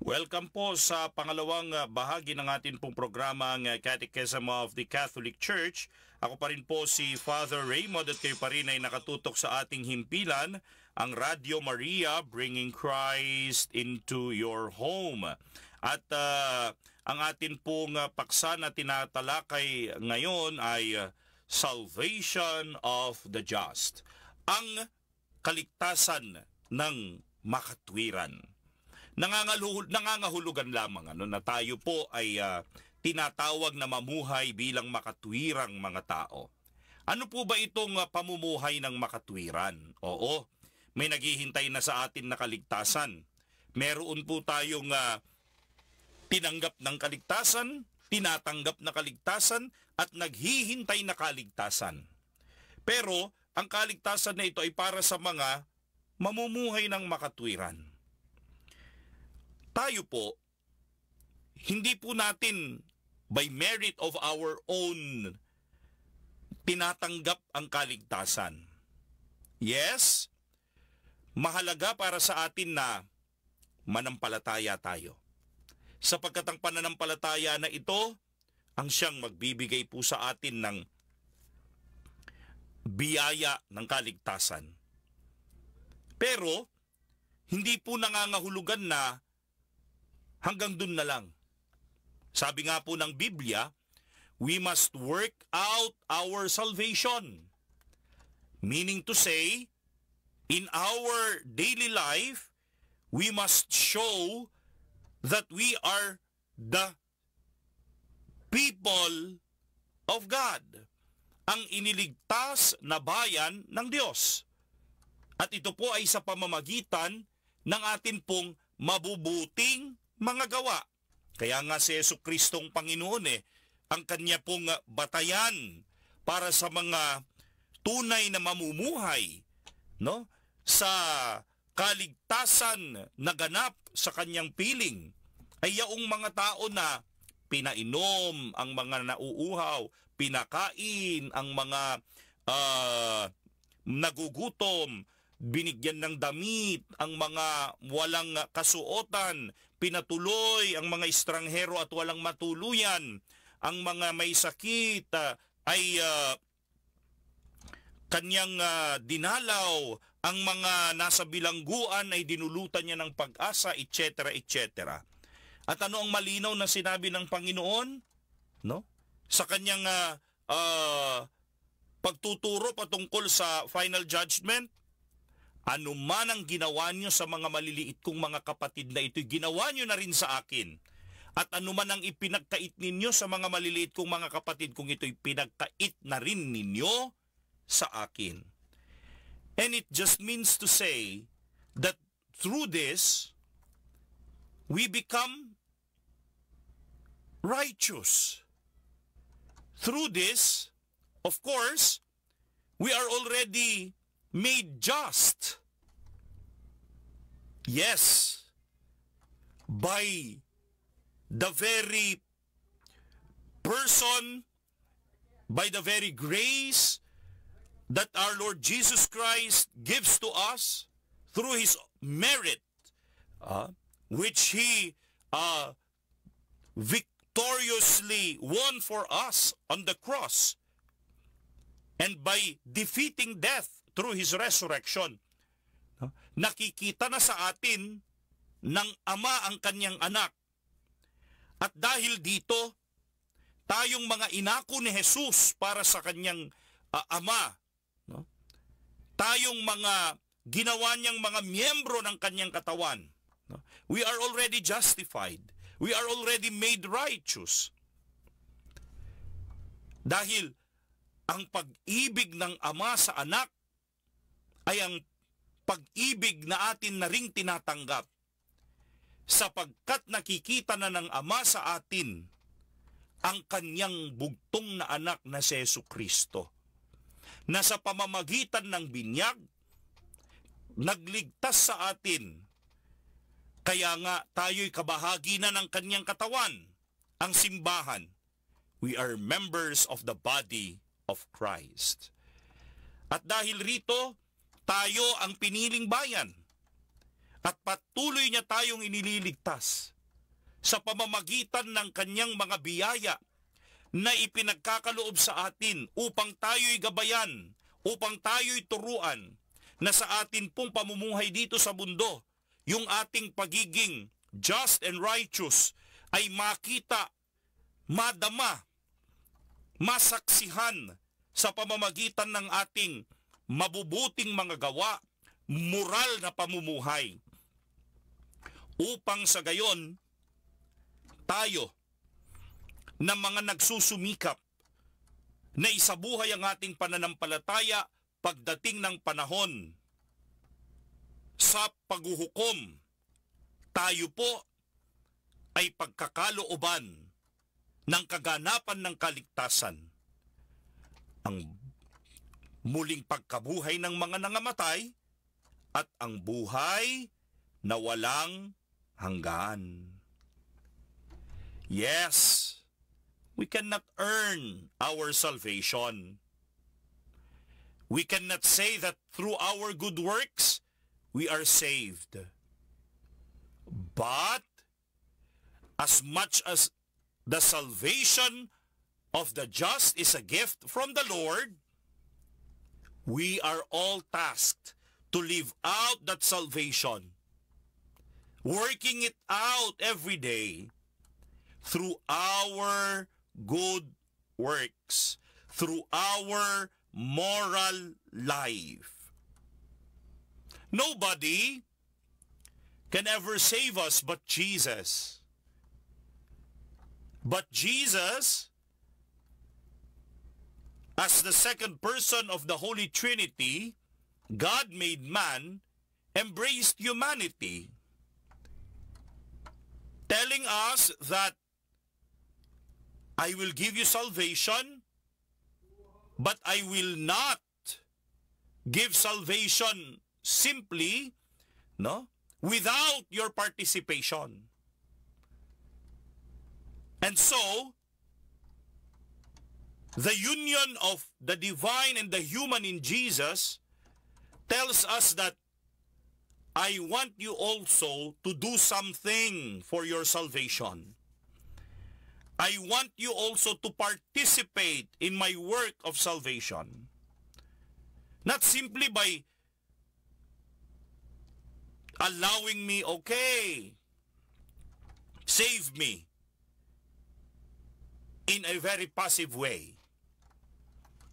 Welcome po sa pangalawang bahagi ng atin pong programang Catechism of the Catholic Church. Ako pa rin po si Father Raymond at kayo pa rin ay nakatutok sa ating himpilan, ang Radio Maria, bringing Christ into your home. At ang atin pong paksa na tinatalakay ngayon ay Salvation of the Just, ang kaligtasan ng makatwiran. Nangangahulugan lamang na tayo po ay tinatawag na mamuhay bilang makatwirang mga tao. Ano po ba itong pamumuhay ng makatwiran? Oo, may naghihintay na sa atin na kaligtasan. Meron po tayong tinanggap ng kaligtasan, tinatanggap na kaligtasan, at naghihintay na kaligtasan. Pero ang kaligtasan na ito ay para sa mga mamumuhay ng makatwiran. Tayo po, hindi po natin by merit of our own tinatanggap ang kaligtasan. Yes, mahalaga para sa atin na manampalataya tayo. Sapagkat ang pananampalataya na ito, ang siyang magbibigay po sa atin ng biyaya ng kaligtasan. Pero, hindi po nangangahulugan na hanggang dun na lang. Sabi nga po ng Biblia, we must work out our salvation. Meaning to say, in our daily life, we must show that we are the people of God, ang iniligtas na bayan ng Diyos. At ito po ay sa pamamagitan ng atin pong mabubuting mga gawa. Kaya nga si Jesucristong Panginoon ang kanya pong batayan para sa mga tunay na mamumuhay, no, sa kaligtasan na ganap sa kanyang piling ay yaong mga tao na pinainom ang mga nauuhaw, pinakain ang mga nagugutom, binigyan ng damit ang mga walang kasuotan, pinatuloy ang mga estranghero at walang matuluyan, ang mga may sakit ay kanyang dinalaw, ang mga nasa bilangguan ay dinulutan niya ng pag-asa, etc., etc. At ano ang malinaw na sinabi ng Panginoon, no? Sa kanyang pagtuturo patungkol sa final judgment, ano man ang ginawa niyo sa mga maliliit kong mga kapatid na ito, ginawa niyo na rin sa akin. At ano man ang ipinagkait ninyo sa mga maliliit kong mga kapatid kung ito'y pinagkait na rin ninyo sa akin. And it just means to say that through this, we become righteous. Through this, of course, we are already made just. Yes, by the very person, by the very grace that our Lord Jesus Christ gives to us through His merit, which He victoriously won for us on the cross, and by defeating death through His resurrection. Nakikita na sa atin ng Ama ang kanyang anak. At dahil dito, tayong mga inako ni Jesus para sa kanyang Ama, no? Tayong mga ginawa niyang mga miyembro ng kanyang katawan, no? We are already justified. We are already made righteous. Dahil ang pag-ibig ng Ama sa anak ay ang pag-ibig na atin na ring tinatanggap, sapagkat nakikita na ng Ama sa atin ang kanyang bugtong na anak na si Jesucristo, na sa pamamagitan ng binyag, nagligtas sa atin. Kaya nga tayo'y kabahagi na ng kanyang katawan, ang simbahan. We are members of the body of Christ. At dahil rito, tayo ang piniling bayan. At patuloy niya tayong inililigtas. sa pamamagitan ng kanyang mga biyaya na ipinagkakaloob sa atin upang tayo'y gabayan, upang tayo'y turuan na sa atin pong pamumuhay dito sa mundo, yung ating pagiging just and righteous ay makita, madama, masaksihan sa pamamagitan ng ating mabubuting mga gawa, moral na pamumuhay. Upang sa gayon, tayo na mga nagsusumikap na isabuhay ang ating pananampalataya pagdating ng panahon sa paghuhukom, tayo po ay pagkakalooban ng kaganapan ng kaligtasan, ang muling pagkabuhay ng mga nangamatay at ang buhay na walang hanggan. Yes, we cannot earn our salvation. We cannot say that through our good works, we are saved. But as much as the salvation of the just is a gift from the Lord, we are all tasked to live out that salvation, working it out every day through our good works, through our moral life. Nobody can ever save us but Jesus. But Jesus, as the second person of the Holy Trinity, God made man, embraced humanity, telling us that I will give you salvation, but I will not give salvation simply, without your participation. And so, the union of the divine and the human in Jesus tells us that I want you also to do something for your salvation. I want you also to participate in my work of salvation. Not simply by allowing me, okay, save me, in a very passive way,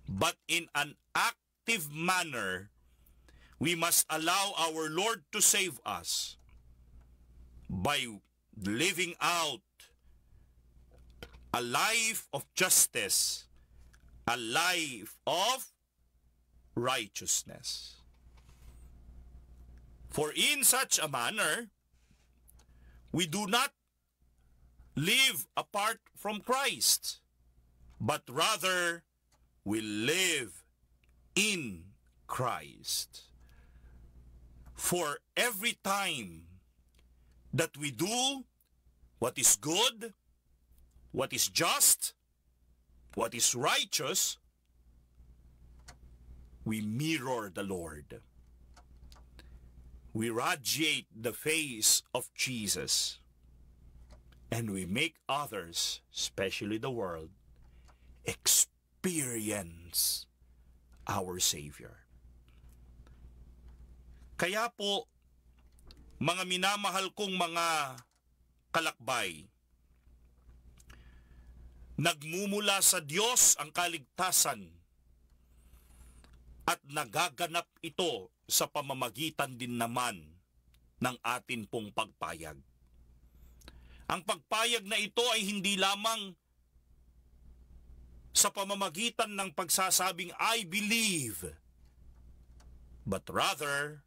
but in an active manner. We must allow our Lord to save us by living out a life of justice, a life of righteousness. For in such a manner, we do not live apart from Christ, but rather we live in Christ. For every time that we do what is good, what is just, what is righteous, we mirror the Lord. We radiate the face of Jesus, and we make others, especially the world, experience our Savior. Kaya po, mga minamahal kong mga kalakbay, nagmumula sa Diyos ang kaligtasan at nagaganap ito sa pamamagitan din naman ng atin pong pagpayag. Ang pagpayag na ito ay hindi lamang sa pamamagitan ng pagsasabing I believe, but rather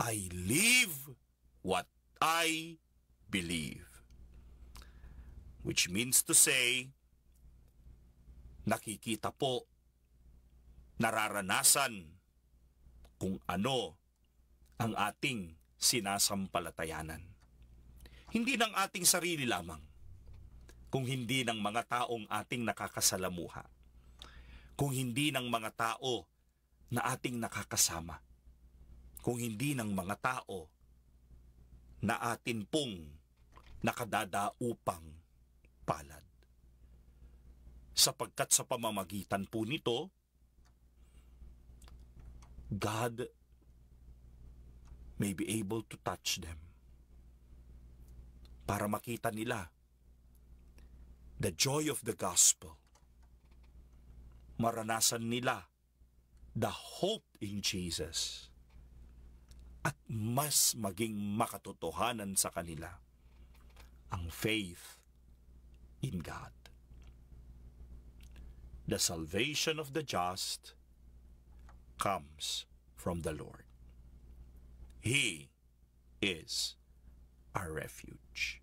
I live what I believe. Which means to say, nakikita po, nararanasan kung ano ang ating sinasampalatayanan. Hindi ng ating sarili lamang, kung hindi ng mga taong ating nakakasalamuha, kung hindi ng mga tao na ating nakakasama, kung hindi ng mga tao na atin pong nakadadaupang palad. Sapagkat sa pamamagitan po nito, God may be able to touch them para makita nila the joy of the gospel. Maranasan nila the hope in Jesus at mas maging makatotohanan sa kanila ang faith in God. The salvation of the just comes from the Lord. He is our refuge.